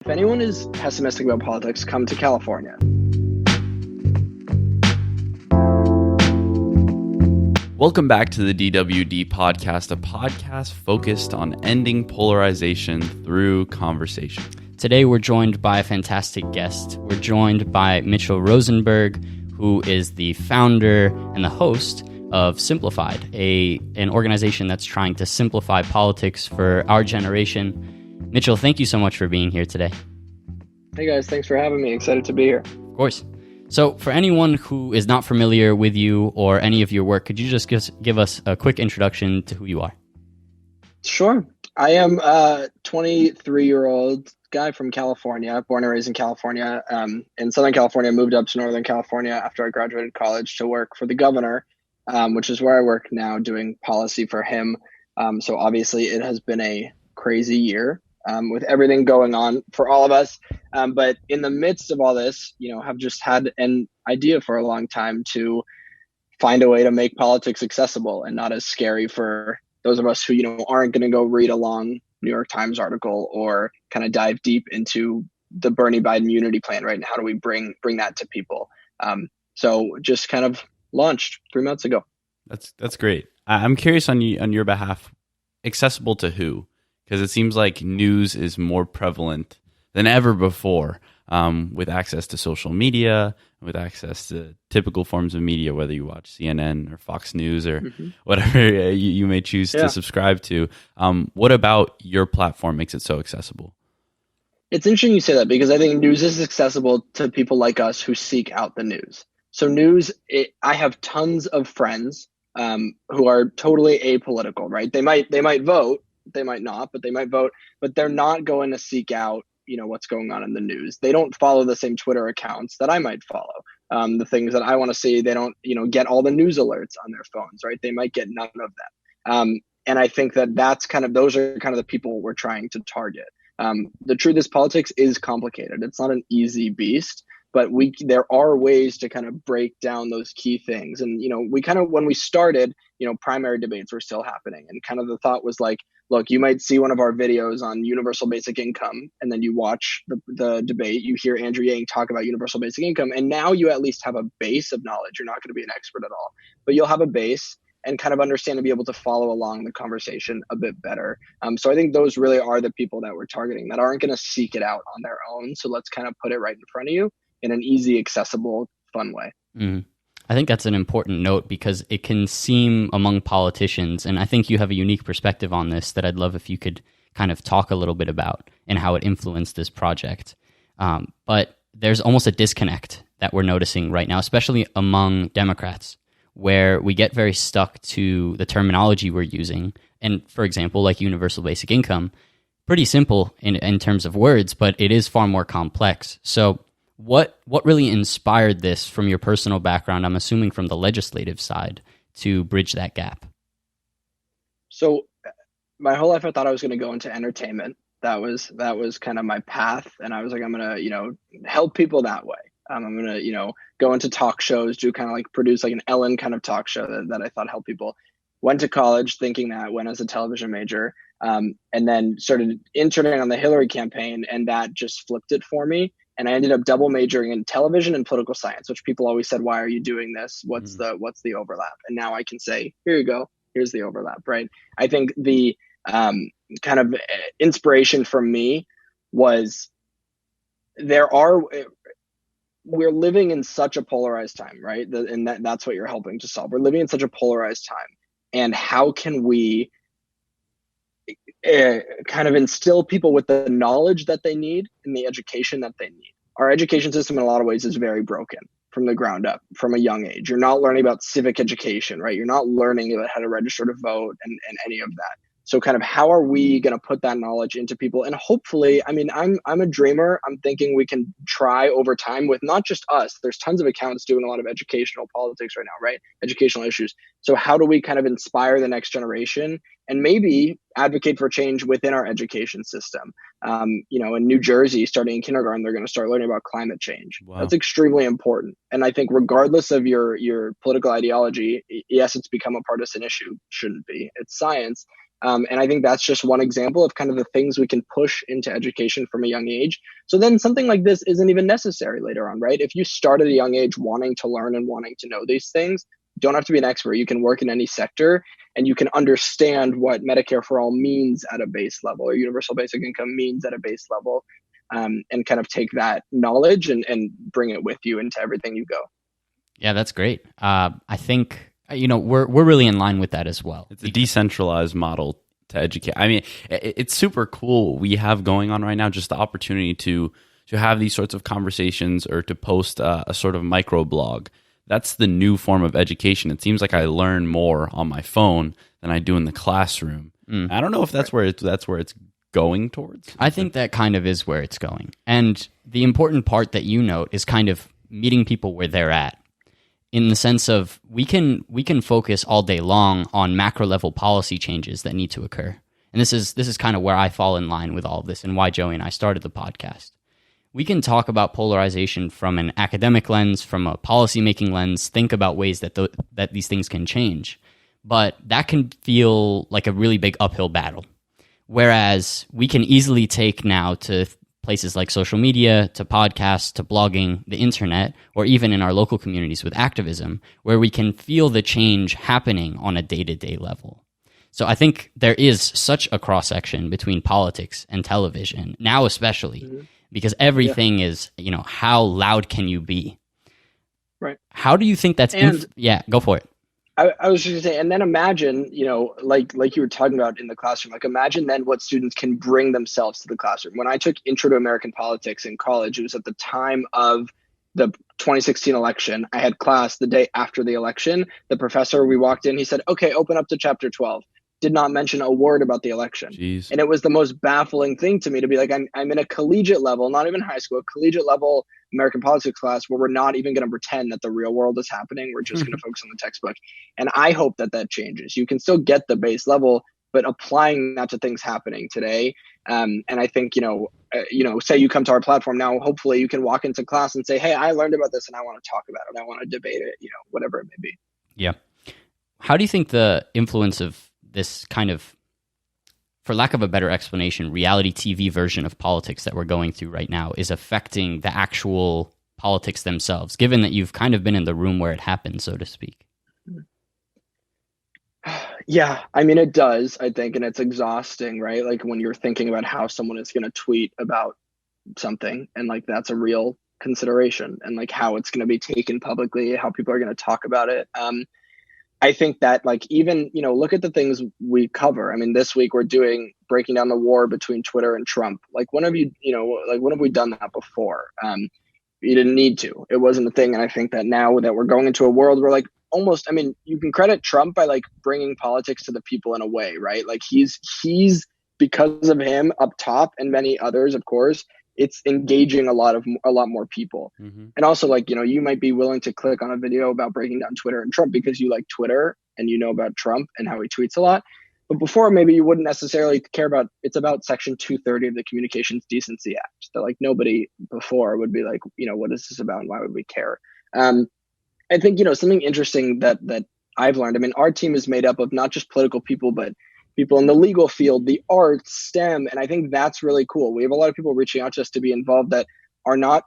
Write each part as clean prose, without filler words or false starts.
If anyone is pessimistic about politics, come to California. Welcome back to the DWD podcast, a podcast focused on ending polarization through conversation. Today we're joined by a fantastic guest. We're joined by Mitchell Rosenberg, who is the founder and the host of Simplified, an organization that's trying to simplify politics for our generation. Mitchell, thank you so much for being here today. Hey guys, thanks for having me. Excited to be here. Of course. So for anyone who is not familiar with you or any of your work, could you just give us a quick introduction to who you are? Sure. I am a 23-year-old guy from California, born and raised in California. In Southern California, moved up to Northern California after I graduated college to work for the governor, which is where I work now doing policy for him. So obviously it has been a crazy year with everything going on for all of us. But in the midst of all this, have just had an idea for a long time to find a way to make politics accessible and not as scary for those of us who, aren't going to go read a long New York Times article or kind of dive deep into the Bernie Biden unity plan, right? And how do we bring that to people? So just kind of launched 3 months ago. That's great. I'm curious on your behalf, accessible to who? Because it seems like news is more prevalent than ever before, with access to social media, with access to typical forms of media, whether you watch CNN or Fox News or whatever you may choose to subscribe to. What about your platform makes it so accessible? It's interesting you say that because I think news is accessible to people like us who seek out the news. So I have tons of friends who are totally apolitical, right? They might vote, they might not, but they might vote, but they're not going to seek out what's going on in the news. They don't follow the same Twitter accounts that I might follow. The things that I want to see, they don't, get all the news alerts on their phones, right? They might get none of that. And I think those are kind of the people we're trying to target. The truth is politics is complicated. It's not an easy beast, but there are ways to kind of break down those key things. And, when we started, primary debates were still happening. And kind of the thought was like, look, you might see one of our videos on universal basic income, and then you watch the debate, you hear Andrew Yang talk about universal basic income, and now you at least have a base of knowledge. You're not going to be an expert at all, but you'll have a base and kind of understand and be able to follow along the conversation a bit better. So I think those really are the people that we're targeting that aren't going to seek it out on their own. So let's kind of put it right in front of you in an easy, accessible, fun way. Mm. I think that's an important note because it can seem among politicians, and I think you have a unique perspective on this that I'd love if you could kind of talk a little bit about and how it influenced this project. But there's almost a disconnect that we're noticing right now, especially among Democrats, where we get very stuck to the terminology we're using. And for example, like universal basic income, pretty simple in terms of words, but it is far more complex. So what really inspired this from your personal background, I'm assuming from the legislative side, to bridge that gap? So my whole life I thought I was going to go into entertainment. That was kind of my path. And I was like, I'm going to, help people that way. I'm going to, go into talk shows, do kind of like produce like an Ellen kind of talk show that I thought helped people. Went to college thinking that, went as a television major, and then started interning on the Hillary campaign. And that just flipped it for me. And I ended up double majoring in television and political science, which people always said, why are you doing this? What's the overlap? And now I can say, here you go. Here's the overlap, right? I think the kind of inspiration for me was we're living in such a polarized time, right? And that's what you're helping to solve. We're living in such a polarized time. And how can we kind of instill people with the knowledge that they need and the education that they need? Our education system in a lot of ways is very broken from the ground up from a young age. You're not learning about civic education, right? You're not learning about how to register to vote and any of that. So kind of how are we going to put that knowledge into people? And hopefully, I mean, I'm a dreamer. I'm thinking we can try over time with not just us. There's tons of accounts doing a lot of educational politics right now, right? Educational issues. So how do we kind of inspire the next generation and maybe advocate for change within our education system? In New Jersey, starting in kindergarten, they're going to start learning about climate change. Wow. That's extremely important. And I think regardless of your political ideology, yes, it's become a partisan issue. Shouldn't be. It's science. And I think that's just one example of kind of the things we can push into education from a young age. So then something like this isn't even necessary later on, right? If you start at a young age wanting to learn and wanting to know these things, you don't have to be an expert. You can work in any sector and you can understand what Medicare for all means at a base level, or universal basic income means at a base level, and kind of take that knowledge and bring it with you into everything you go. Yeah, that's great. I think we're really in line with that as well. It's a decentralized model to educate. I mean, it's super cool we have going on right now, just the opportunity to have these sorts of conversations or to post a sort of micro blog. That's the new form of education. It seems like I learn more on my phone than I do in the classroom. I don't know if that's where it's going towards. I think that kind of is where it's going. And the important part that you note is kind of meeting people where they're at. In the sense of we can focus all day long on macro level policy changes that need to occur. And this is kind of where I fall in line with all of this and why Joey and I started the podcast. We can talk about polarization from an academic lens, from a policymaking lens, think about ways that that these things can change. But that can feel like a really big uphill battle. Whereas we can easily take now to places like social media, to podcasts, to blogging, the internet, or even in our local communities with activism, where we can feel the change happening on a day-to-day level. So I think there is such a cross-section between politics and television, now especially, because everything is, how loud can you be? Right. How do you think that's... Yeah, go for it. I was just going to say, and then imagine, like you were talking about in the classroom, like imagine then what students can bring themselves to the classroom. When I took Intro to American Politics in college, it was at the time of the 2016 election. I had class the day after the election. The professor, we walked in, he said, okay, open up to chapter 12. Did not mention a word about the election. Jeez. And it was the most baffling thing to me to be like, I'm in a collegiate level, not even high school, collegiate level American politics class where we're not even going to pretend that the real world is happening. We're just going to focus on the textbook. And I hope that changes. You can still get the base level, but applying that to things happening today. And I think, say you come to our platform now, hopefully you can walk into class and say, hey, I learned about this and I want to talk about it. I want to debate it, whatever it may be. Yeah. How do you think the influence of this kind of, for lack of a better explanation, reality TV version of politics that we're going through right now is affecting the actual politics themselves, given that you've kind of been in the room where it happened, so to speak? Yeah, I mean, it does, I think, and it's exhausting, right? Like when you're thinking about how someone is going to tweet about something and like that's a real consideration and like how it's going to be taken publicly, how people are going to talk about it. I think that like even, look at the things we cover. I mean, this week we're breaking down the war between Twitter and Trump. Like when have when have we done that before? You didn't need to. It wasn't a thing. And I think that now that we're going into a world where like almost, I mean, you can credit Trump by like bringing politics to the people in a way, right? Like he's because of him up top and many others, of course, it's engaging a lot more people. And also like, you might be willing to click on a video about breaking down Twitter and Trump because you like Twitter and you know about Trump and how he tweets a lot. But before, maybe you wouldn't necessarily care about, it's about Section 230 of the Communications Decency Act. That like nobody before would be like, what is this about and why would we care? I think, something interesting that I've learned, I mean, our team is made up of not just political people, but people in the legal field, the arts, STEM. And I think that's really cool. We have a lot of people reaching out to us to be involved that are not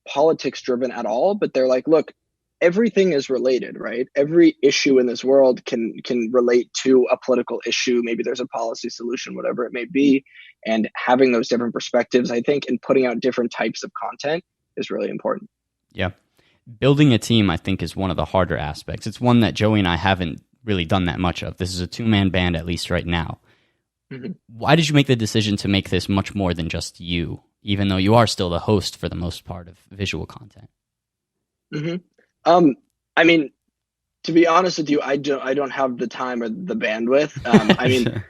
politics driven at all, but they're like, look, everything is related, right? Every issue in this world can relate to a political issue. Maybe there's a policy solution, whatever it may be. And having those different perspectives, I think, and putting out different types of content is really important. Yeah. Building a team, I think, is one of the harder aspects. It's one that Joey and I haven't really done that much of. This is a two-man band, at least right now. Why did you make the decision to make this much more than just you, even though you are still the host for the most part of visual content? I mean, to be honest with you, I don't have the time or the bandwidth. I mean,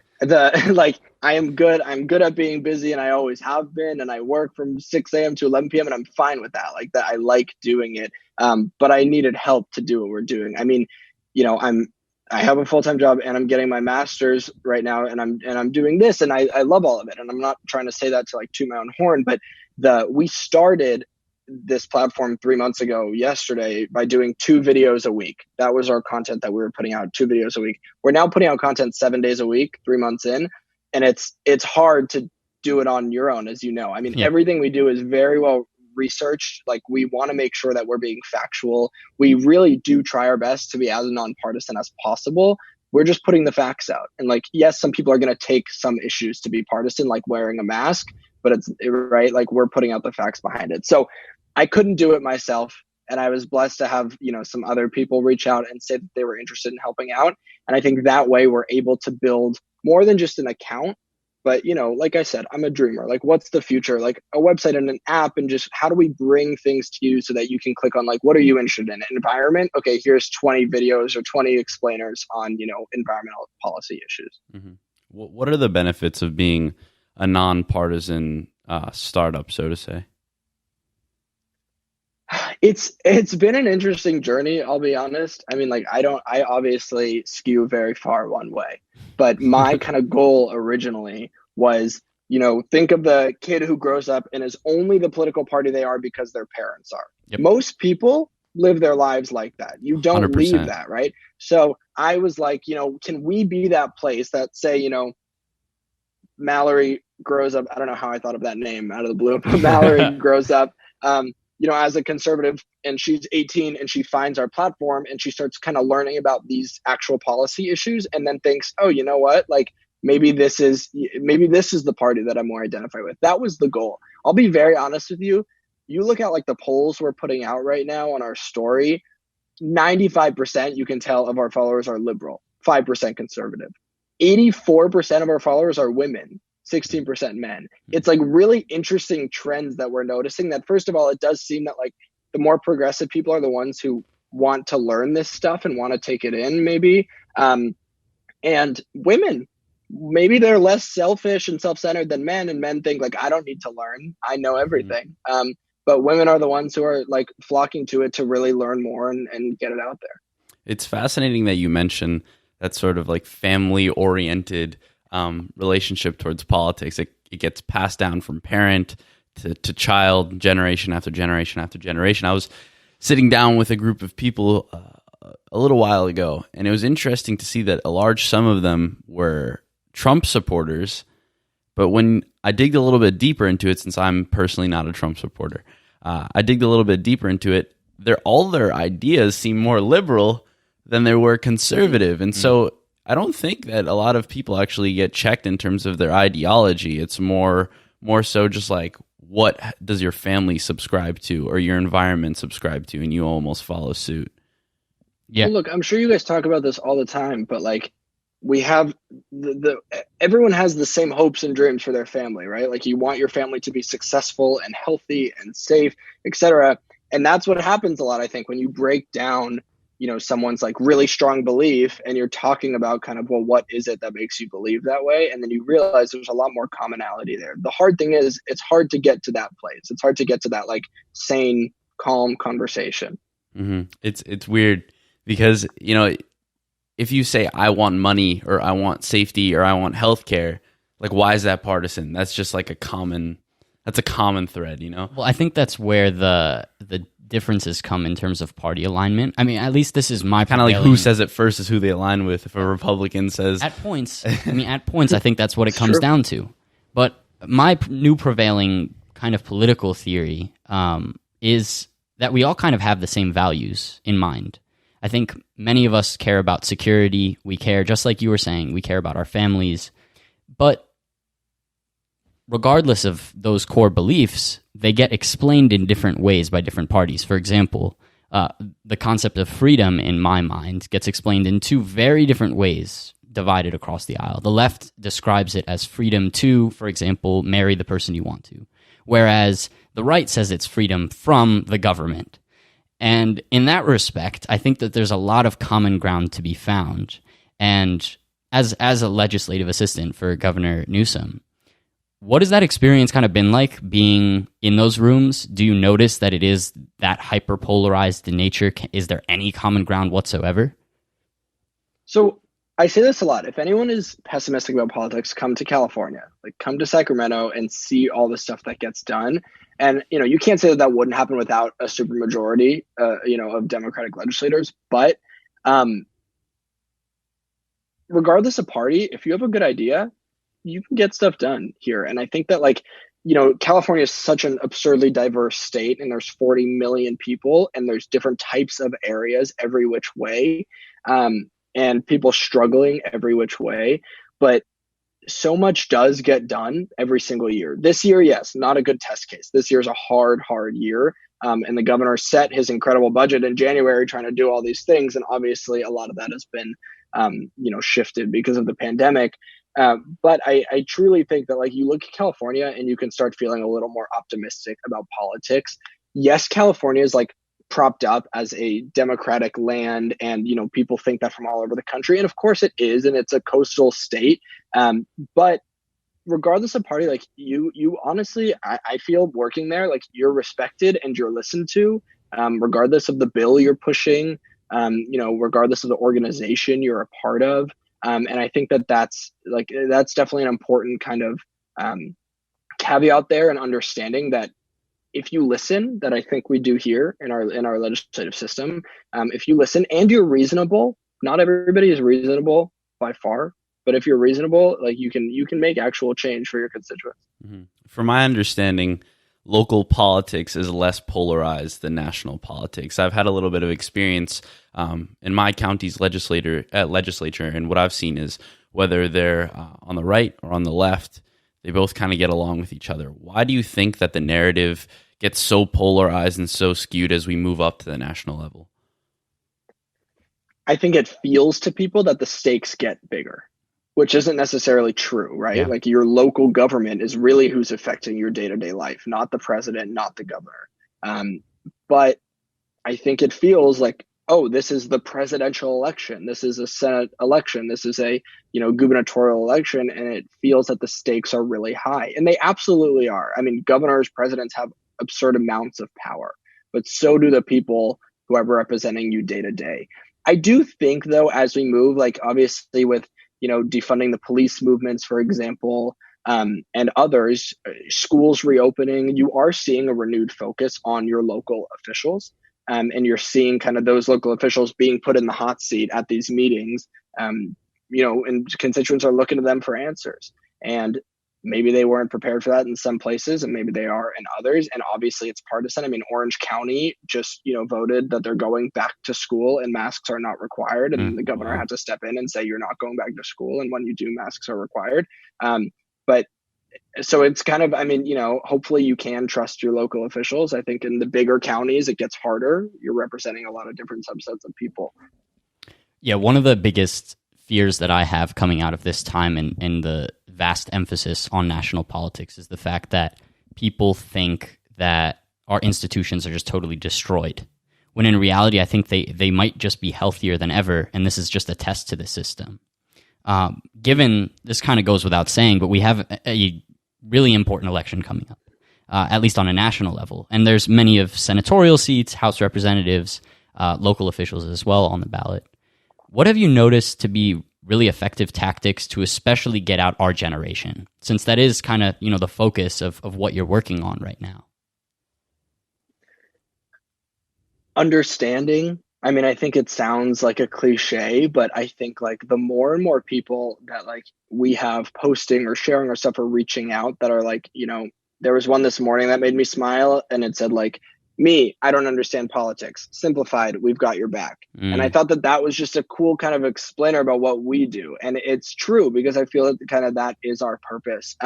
I am good. I'm good at being busy, and I always have been. And I work from 6 a.m. to 11 p.m. and I'm fine with that. Like that, I like doing it. But I needed help to do what we're doing. I mean, I have a full-time job and I'm getting my master's right now, and I'm doing this, and I love all of it. And I'm not trying to say that to like toot my own horn, but we started this platform 3 months ago yesterday by doing 2 videos a week. That was our content that we were putting out, 2 videos a week. We're now putting out content 7 days a week, 3 months in. And it's hard to do it on your own, as you know. I mean, everything we do is very well researched. Like, we want to make sure that we're being factual. We really do try our best to be as nonpartisan as possible. We're just putting the facts out. And like, yes, some people are going to take some issues to be partisan, like wearing a mask, but it's right. Like, we're putting out the facts behind it. So I couldn't do it myself. And I was blessed to have, some other people reach out and say that they were interested in helping out. And I think that way we're able to build more than just an account. But, like I said, I'm a dreamer. Like, what's the future? Like, a website and an app, and just how do we bring things to you so that you can click on, like, what are you interested in? Environment? Okay, here's 20 videos or 20 explainers on, environmental policy issues. Mm-hmm. What are the benefits of being a nonpartisan startup, so to say? It's been an interesting journey, I'll be honest. I mean, like, I obviously skew very far one way, but my kind of goal originally was, think of the kid who grows up and is only the political party they are because their parents are. Yep. Most people live their lives like that. You don't 100%. Leave that, right? So I was like, can we be that place that, say, Mallory grows up, I don't know how I thought of that name out of the blue, but Mallory grows up, as a conservative, and she's 18 and she finds our platform and she starts kind of learning about these actual policy issues and then thinks, oh, you know what? Like, maybe this is the party that I'm more identified with. That was the goal. I'll be very honest with you. You look at like the polls we're putting out right now on our story, 95% you can tell of our followers are liberal, 5% conservative. 84% of our followers are women. 16% men. It's like really interesting trends that we're noticing, that first of all, it does seem that like the more progressive people are the ones who want to learn this stuff and want to take it in, maybe. And women, maybe they're less selfish and self-centered than men, and men think like, I don't need to learn, I know everything. But women are the ones who are like flocking to it to really learn more and get it out there. It's fascinating that you mention that sort of like family-oriented relationship towards politics. It gets passed down from parent to child, generation after generation after generation. I was sitting down with a group of people a little while ago, and it was interesting to see that a large sum of them were Trump supporters. But when I digged a little bit deeper into it, since I'm personally not a Trump supporter, I digged a little bit deeper into it. All their ideas seem more liberal than they were conservative. And so I don't think that a lot of people actually get checked in terms of their ideology. It's more so just like, what does your family subscribe to or your environment subscribe to, and you almost follow suit. Yeah. Well, look, I'm sure you guys talk about this all the time, but like, we have everyone has the same hopes and dreams for their family, right? Like, you want your family to be successful and healthy and safe, etc. And that's what happens a lot, I think, when you break down someone's like really strong belief and you're talking about kind of, well, what is it that makes you believe that way? And then you realize there's a lot more commonality there. The hard thing is it's hard to get to that place. It's hard to get to that like sane, calm conversation. Mm-hmm. It's weird because, if you say I want money or I want safety or I want healthcare, like, why is that partisan? That's just like a common thread, Well, I think that's where the differences come in terms of party alignment. I mean, at least this is my kind of like who says it first is who they align with. If a Republican says at points, I think that's what it comes down to. But my new prevailing kind of political theory is that we all kind of have the same values in mind. I think many of us care about security. We care, just like you were saying, we care about our families. But regardless of those core beliefs, they get explained in different ways by different parties. For example, the concept of freedom, in my mind, gets explained in 2 very different ways, divided across the aisle. The left describes it as freedom to, for example, marry the person you want to, whereas the right says it's freedom from the government. And in that respect, I think that there's a lot of common ground to be found. And as a legislative assistant for Governor Newsom, what has that experience kind of been like being in those rooms? Do you notice that it is that hyper-polarized in nature? Is there any common ground whatsoever? So I say this a lot. If anyone is pessimistic about politics, come to California. Like, come to Sacramento and see all the stuff that gets done. And, you can't say that that wouldn't happen without a supermajority, of Democratic legislators. But regardless of party, if you have a good idea, you can get stuff done here. And I think that California is such an absurdly diverse state, and there's 40 million people, and there's different types of areas every which way, and people struggling every which way. But so much does get done every single year. This year, yes, not a good test case. This year's a hard year. And the governor set his incredible budget in January trying to do all these things. And obviously a lot of that has been, shifted because of the pandemic. But I truly think that you look at California and you can start feeling a little more optimistic about politics. Yes, California is propped up as a democratic land, and people think that from all over the country, and of course it is, and it's a coastal state. But regardless of party, you honestly, I feel working there, you're respected and you're listened to, regardless of the bill you're pushing, regardless of the organization you're a part of. And I think that's definitely an important kind of caveat there, and understanding that if you listen, that I think we do here in our legislative system, if you listen and you're reasonable, not everybody is reasonable by far, but if you're reasonable, you can make actual change for your constituents. Mm-hmm. From my understanding, local politics is less polarized than national politics. I've had a little bit of experience in my county's legislature, and what I've seen is whether they're on the right or on the left, they both kind of get along with each other. Why do you think that the narrative gets so polarized and so skewed as we move up to the national level? I think it feels to people that the stakes get bigger, which isn't necessarily true, right? Yeah. Your local government is really who's affecting your day-to-day life, not the president, not the governor. But I think it feels oh, this is the presidential election. This is a Senate election. This is a, gubernatorial election. And it feels that the stakes are really high. And they absolutely are. I mean, governors, presidents have absurd amounts of power, but so do the people who are representing you day to day. I do think, though, as we move, obviously with, defunding the police movements, for example, and others, schools reopening, you are seeing a renewed focus on your local officials. And you're seeing kind of those local officials being put in the hot seat at these meetings, and constituents are looking to them for answers. And maybe they weren't prepared for that in some places, and maybe they are in others. And obviously it's partisan. I mean, Orange County just, voted that they're going back to school and masks are not required. And the governor had to step in and say, you're not going back to school. And when you do, masks are required. But so it's kind of, hopefully you can trust your local officials. I think in the bigger counties, it gets harder. You're representing a lot of different subsets of people. Yeah, one of the biggest fears that I have coming out of this time and the vast emphasis on national politics is the fact that people think that our institutions are just totally destroyed, when in reality, I think they might just be healthier than ever, and this is just a test to the system. Given this kind of goes without saying, but we have a really important election coming up, at least on a national level. And there's many of senatorial seats, House representatives, local officials as well on the ballot. What have you noticed to be really effective tactics to especially get out our generation, since that is kind of, the focus of what you're working on right now? Understanding. I mean, I think it sounds like a cliche, but I think the more and more people that we have posting or sharing our stuff or reaching out that are there was one this morning that made me smile, and it said me, I don't understand politics. Simplified, we've got your back. And I thought that was just a cool kind of explainer about what we do. And it's true, because I feel that kind of that is our purpose.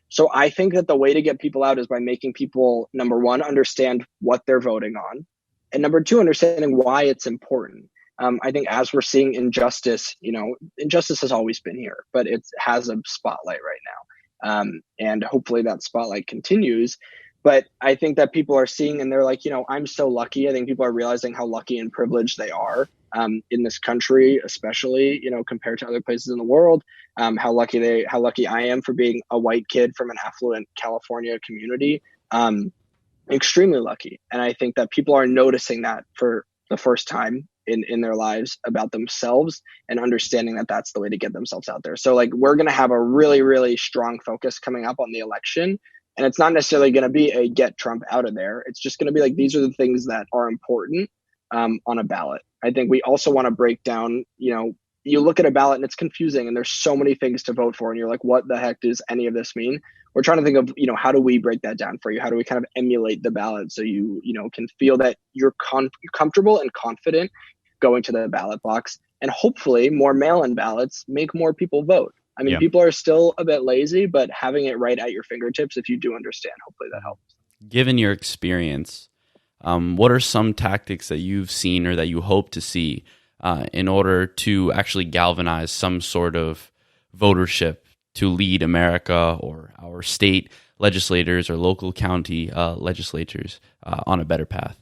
So I think that the way to get people out is by making people, number one, understand what they're voting on. And number two, understanding why it's important. I think as we're seeing injustice, injustice has always been here, but it has a spotlight right now. And hopefully that spotlight continues. But I think that people are seeing, and they're I'm so lucky. I think people are realizing how lucky and privileged they are in this country, especially, compared to other places in the world. How lucky I am for being a white kid from an affluent California community. Extremely lucky. And I think that people are noticing that for the first time in their lives about themselves, and understanding that that's the way to get themselves out there. So we're going to have a really, really strong focus coming up on the election. And it's not necessarily going to be a get Trump out of there. It's just going to be like, these are the things that are important on a ballot. I think we also want to break down, you look at a ballot and it's confusing and there's so many things to vote for. And you're like, what the heck does any of this mean? We're trying to think of, how do we break that down for you? How do we kind of emulate the ballot so you can feel that you're comfortable and confident going to the ballot box, and hopefully more mail-in ballots make more people vote. I mean, people are still a bit lazy, but having it right at your fingertips, if you do understand, hopefully that helps. Given your experience, what are some tactics that you've seen or that you hope to see in order to actually galvanize some sort of votership to lead America or our state legislators or local county legislatures on a better path?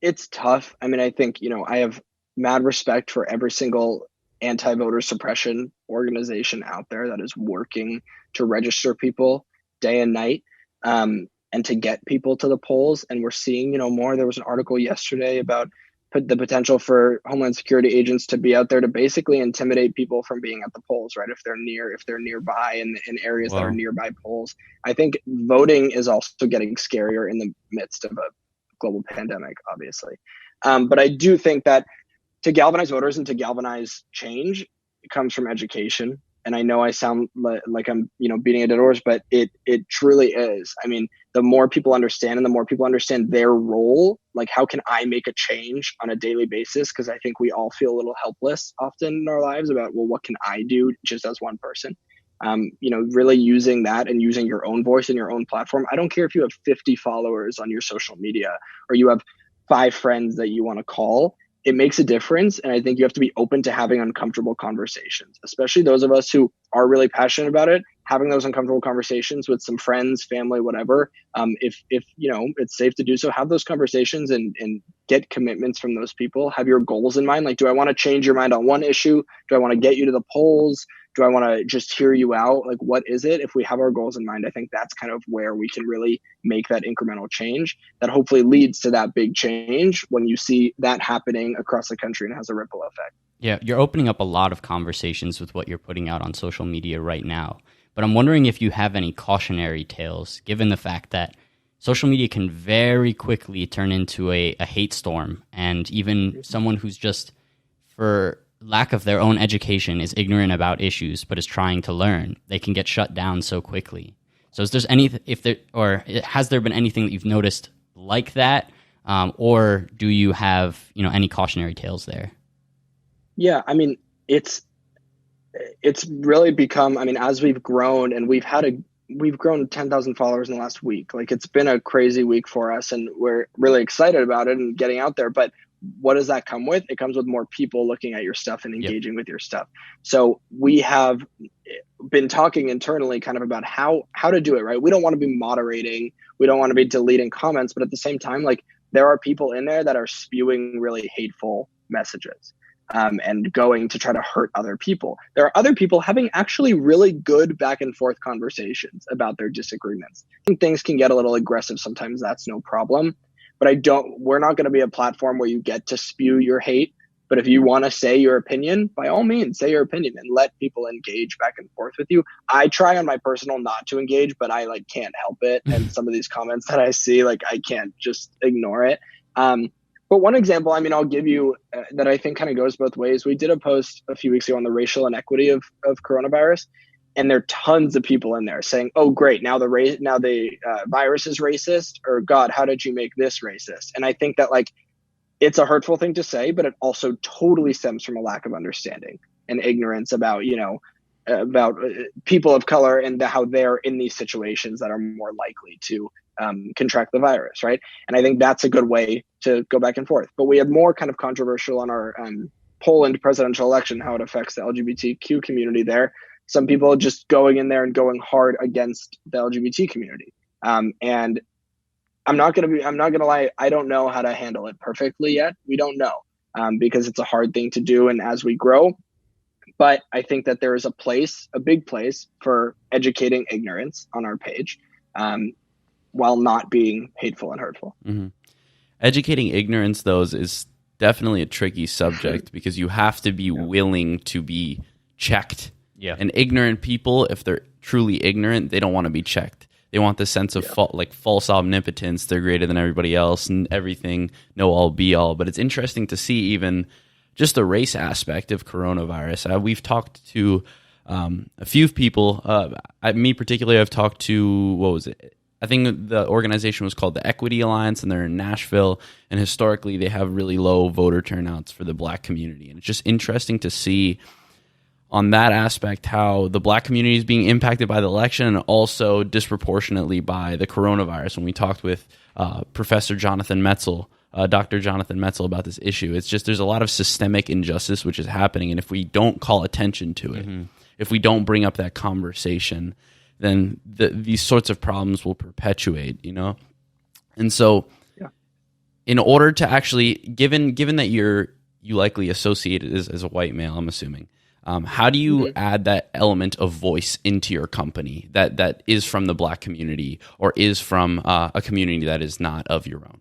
It's tough. I mean, I think, I have mad respect for every single anti-voter suppression organization out there that is working to register people day and night and to get people to the polls. And we're seeing, more. There was an article yesterday about the potential for Homeland Security agents to be out there to basically intimidate people from being at the polls, right? If they're nearby in areas that are nearby polls. I think voting is also getting scarier in the midst of a global pandemic, obviously. But I do think that to galvanize voters and to galvanize change, it comes from education. And I know I sound like I'm, beating a dead horse, but it truly is. I mean, the more people understand and the more people understand their role, like how can I make a change on a daily basis? Because I think we all feel a little helpless often in our lives about, well, what can I do just as one person? Really using that and using your own voice and your own platform. I don't care if you have 50 followers on your social media or you have 5 friends that you want to call. It makes a difference. And I think you have to be open to having uncomfortable conversations, especially those of us who are really passionate about it, having those uncomfortable conversations with some friends, family, whatever. If it's safe to do so, have those conversations and get commitments from those people. Have your goals in mind. Like, do I want to change your mind on one issue? Do I want to get you to the polls? Do I want to just hear you out? Like, what is it? If we have our goals in mind, I think that's kind of where we can really make that incremental change that hopefully leads to that big change when you see that happening across the country and has a ripple effect. Yeah, you're opening up a lot of conversations with what you're putting out on social media right now. But I'm wondering if you have any cautionary tales, given the fact that social media can very quickly turn into a hate storm, and even someone who's just, for lack of their own education, is ignorant about issues but is trying to learn, they can get shut down so quickly. So has there been anything that you've noticed like that, or do you have any cautionary tales there? Yeah, I mean, it's really become, as we've grown and we've grown 10,000 followers in the last week. Like, it's been a crazy week for us and we're really excited about it and getting out there. But what does that come with? It comes with more people looking at your stuff and engaging with your stuff. So we have been talking internally kind of about how to do it, right? We don't want to be moderating. We don't want to be deleting comments, but at the same time, like, there are people in there that are spewing really hateful messages. And going to try to hurt other people. There are other people having actually really good back and forth conversations about their disagreements. I think things can get a little aggressive sometimes. That's no problem. But we're not going to be a platform where you get to spew your hate. But if you want to say your opinion, by all means, say your opinion and let people engage back and forth with you. I try on my personal not to engage, but I can't help it. And some of these comments that I see, I can't just ignore it. But one example, I'll give you that I think kind of goes both ways. We did a post a few weeks ago on the racial inequity of coronavirus, and there are tons of people in there saying, "Oh, great! Now the virus is racist," or "God, how did you make this racist?" And I think that it's a hurtful thing to say, but it also totally stems from a lack of understanding and ignorance about people of color and how they're in these situations that are more likely to contract the virus, right? And I think that's a good way to go back and forth. But we had more kind of controversial on our Poland presidential election, how it affects the LGBTQ community there. Some people just going in there and going hard against the LGBT community. And I'm not gonna lie, I don't know how to handle it perfectly yet. We don't know because it's a hard thing to do, and as we grow. But I think that there is a big place for educating ignorance on our page. While not being hateful and hurtful. Mm-hmm. Educating ignorance, though, is definitely a tricky subject because you have to be willing to be checked Yeah. And ignorant people, if they're truly ignorant, they don't want to be checked. They want the sense of false omnipotence. They're greater than everybody else and everything, know all, be all. But it's interesting to see even just the race aspect of coronavirus. We've talked to a few people. Me particularly, I've talked to, what was it? I think the organization was called the Equity Alliance, and they're in Nashville. And historically, they have really low voter turnouts for the Black community. And it's just interesting to see on that aspect how the Black community is being impacted by the election and also disproportionately by the coronavirus. When we talked with Professor Jonathan Metzel, Dr. Jonathan Metzel, about this issue, it's just there's a lot of systemic injustice which is happening, and if we don't call attention to it, if we don't bring up that conversation, then these sorts of problems will perpetuate, you know? And so in order to actually, given that you likely associated as a white male, I'm assuming, how do you add that element of voice into your company that is from the Black community or is from a community that is not of your own?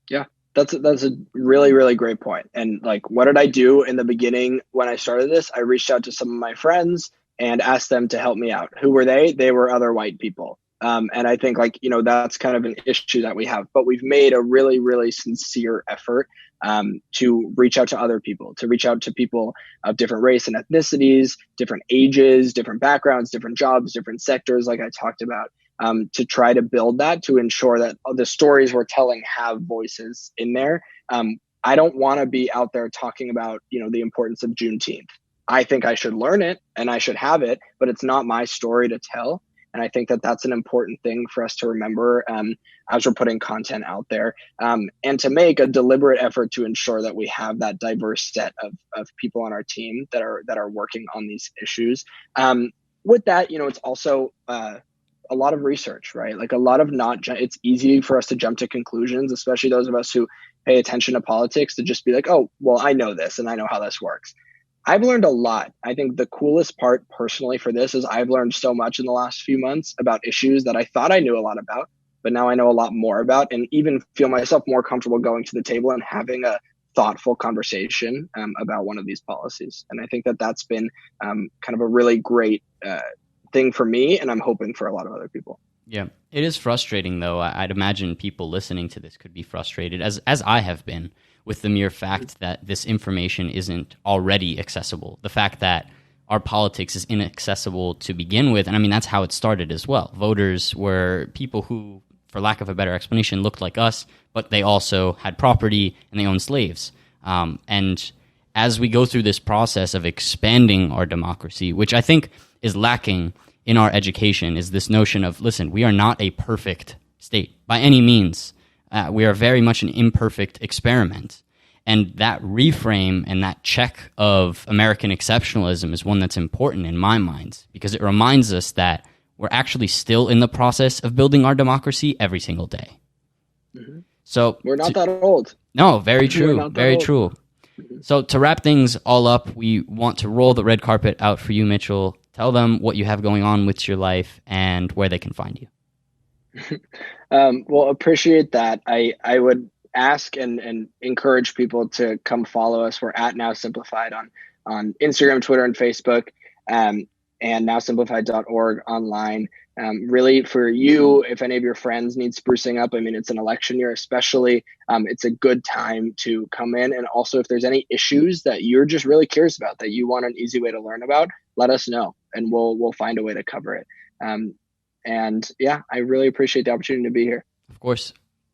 Yeah, that's a really, really great point. And like, what did I do in the beginning when I started this? I reached out to some of my friends and asked them to help me out. Who were they? They were other white people. And I think that's kind of an issue that we have, but we've made a really, really sincere effort to reach out to other people, to reach out to people of different race and ethnicities, different ages, different backgrounds, different jobs, different sectors, like I talked about, to try to build that, to ensure that the stories we're telling have voices in there. I don't want to be out there talking about, the importance of Juneteenth. I think I should learn it and I should have it, but it's not my story to tell. And I think that that's an important thing for us to remember as we're putting content out there, and to make a deliberate effort to ensure that we have that diverse set of people on our team that are working on these issues. With that, it's also a lot of research, right? Like a lot of it's easy for us to jump to conclusions, especially those of us who pay attention to politics, to just be like, oh, well, I know this and I know how this works. I've learned a lot. I think the coolest part personally for this is I've learned so much in the last few months about issues that I thought I knew a lot about, but now I know a lot more about, and even feel myself more comfortable going to the table and having a thoughtful conversation about one of these policies. And I think that that's been kind of a really great thing for me, and I'm hoping for a lot of other people. Yeah, it is frustrating, though. I'd imagine people listening to this could be frustrated, as I have been, with the mere fact that this information isn't already accessible. The fact that our politics is inaccessible to begin with. And I mean, that's how it started as well. Voters were people who, for lack of a better explanation, looked like us, but they also had property and they owned slaves. And as we go through this process of expanding our democracy, which I think is lacking in our education, is this notion of, listen, we are not a perfect state by any means. We are very much an imperfect experiment. And that reframe and that check of American exceptionalism is one that's important in my mind, because it reminds us that we're actually still in the process of building our democracy every single day. Mm-hmm. So we're not that old. No, very true. Very true. Mm-hmm. So to wrap things all up, we want to roll the red carpet out for you, Mitchell. Tell them what you have going on with your life and where they can find you. Well, appreciate that. I would ask and encourage people to come follow us. We're at Now Simplified on Instagram, Twitter, and Facebook, and nowsimplified.org online. Really, for you, if any of your friends need sprucing up, I mean, it's an election year especially, it's a good time to come in. And also, if there's any issues that you're just really curious about, that you want an easy way to learn about, let us know, and we'll find a way to cover it. And yeah, I really appreciate the opportunity to be here. Of course.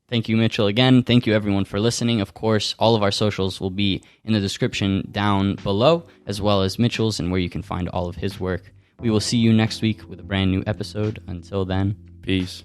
Thank you, Mitchell. Again, thank you everyone for listening. Of course, all of our socials will be in the description down below, as well as Mitchell's and where you can find all of his work. We will see you next week with a brand new episode. Until then, peace.